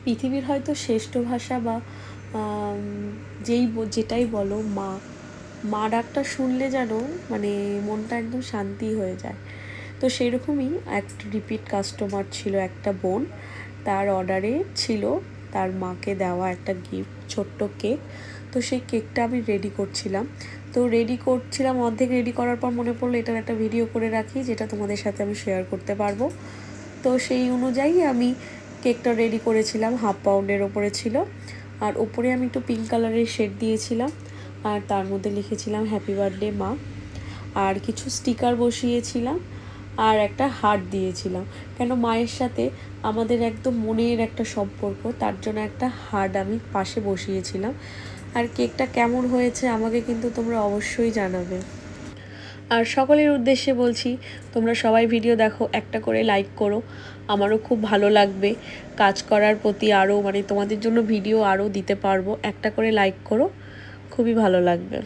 পৃথিবীর হয়তো শ্রেষ্ঠ ভাষা বা যেটাই বলো মা ডাকটা শুনলে যেন মানে মনটা একদম শান্তি হয়ে যায়। তো সেরকমই একটা রিপিট কাস্টমার ছিল, একটা বোন, তার অর্ডারে ছিল তার মাকে দেওয়া একটা গিফট, ছোট্ট কেক। তো সেই কেকটা আমি রেডি করছিলাম। অর্ধেক রেডি করার পর মনে পড়লো এটার একটা ভিডিও করে রাখি, যেটা তোমাদের সাথে আমি শেয়ার করতে পারবো। তো সেই অনুযায়ী আমি কেকটা রেডি করেছিলাম, 1/2 পাউন্ডের ওপরে ছিল। আর ওপরে আমি একটু পিঙ্ক কালারের শেড দিয়েছিলাম, আর তার মধ্যে লিখেছিলাম হ্যাপি বার্থডে মা। আর কিছু স্টিকার বসিয়েছিলাম, আর একটা হার্ট দিয়েছিলাম, কেন মায়ের সাথে আমাদের একদম মনের একটা সম্পর্ক, তার জন্য একটা হার্ট আমি পাশে বসিয়েছিলাম। আর কেকটা কেমন হয়েছে আমাকে কিন্তু তোমরা অবশ্যই জানাবে। আর সকলের উদ্দেশ্যে বলছি, তোমরা সবাই ভিডিও দেখো, একটা করে লাইক করো, আমারও খুব ভালো লাগবে কাজ করার প্রতি, আরও মানে তোমাদের জন্য ভিডিও আরও দিতে পারবো। একটা করে লাইক করো, খুবই ভালো লাগবে।